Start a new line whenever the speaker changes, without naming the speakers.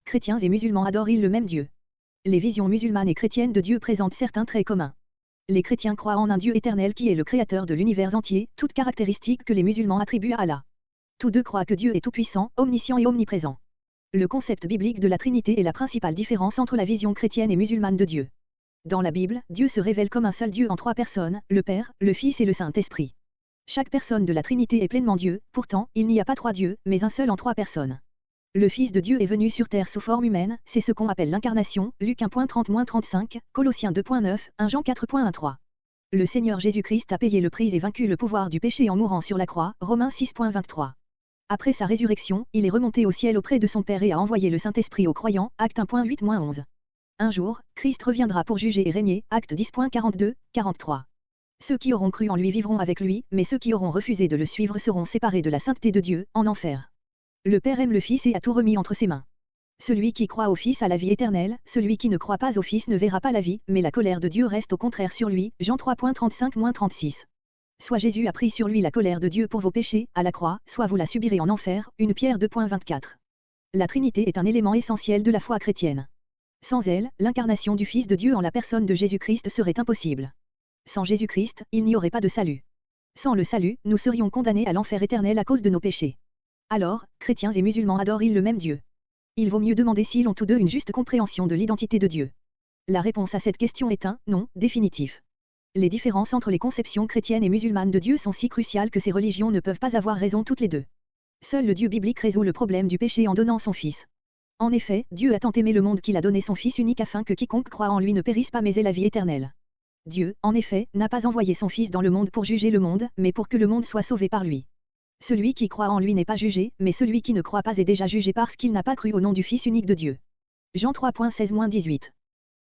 chrétiens et musulmans adorent-ils le même Dieu? Les visions musulmanes et chrétiennes de Dieu présentent certains traits communs. Les chrétiens croient en un Dieu éternel qui est le créateur de l'univers entier, toutes caractéristiques que les musulmans attribuent à Allah. Tous deux croient que Dieu est tout-puissant, omniscient et omniprésent. Le concept biblique de la Trinité est la principale différence entre la vision chrétienne et musulmane de Dieu. Dans la Bible, Dieu se révèle comme un seul Dieu en trois personnes, le Père, le Fils et le Saint-Esprit. Chaque personne de la Trinité est pleinement Dieu, pourtant, il n'y a pas trois dieux, mais un seul en trois personnes. Le Fils de Dieu est venu sur terre sous forme humaine, c'est ce qu'on appelle l'incarnation, Luc 1.30-35, Colossiens 2.9, 1 Jean 4.13. Le Seigneur Jésus-Christ a payé le prix et vaincu le pouvoir du péché en mourant sur la croix, Romains 6.23. Après sa résurrection, il est remonté au ciel auprès de son Père et a envoyé le Saint-Esprit aux croyants, Actes 1.8-11. Un jour, Christ reviendra pour juger et régner, Actes 10.42-43. Ceux qui auront cru en lui vivront avec lui, mais ceux qui auront refusé de le suivre seront séparés de la sainteté de Dieu, en enfer. Le Père aime le Fils et a tout remis entre ses mains. Celui qui croit au Fils a la vie éternelle, celui qui ne croit pas au Fils ne verra pas la vie, mais la colère de Dieu reste au contraire sur lui, Jean 3.35-36. Soit Jésus a pris sur lui la colère de Dieu pour vos péchés, à la croix, soit vous la subirez en enfer, 1 Pierre 2.24. La Trinité est un élément essentiel de la foi chrétienne. Sans elle, l'incarnation du Fils de Dieu en la personne de Jésus-Christ serait impossible. Sans Jésus-Christ, il n'y aurait pas de salut. Sans le salut, nous serions condamnés à l'enfer éternel à cause de nos péchés. Alors, chrétiens et musulmans adorent-ils le même Dieu? Il vaut mieux demander s'ils ont tous deux une juste compréhension de l'identité de Dieu. La réponse à cette question est un non définitif. Les différences entre les conceptions chrétiennes et musulmanes de Dieu sont si cruciales que ces religions ne peuvent pas avoir raison toutes les deux. Seul le Dieu biblique résout le problème du péché en donnant son Fils. En effet, Dieu a tant aimé le monde qu'il a donné son Fils unique afin que quiconque croit en lui ne périsse pas mais ait la vie éternelle. Dieu, en effet, n'a pas envoyé son Fils dans le monde pour juger le monde, mais pour que le monde soit sauvé par lui. Celui qui croit en lui n'est pas jugé, mais celui qui ne croit pas est déjà jugé parce qu'il n'a pas cru au nom du Fils unique de Dieu. Jean 3.16-18.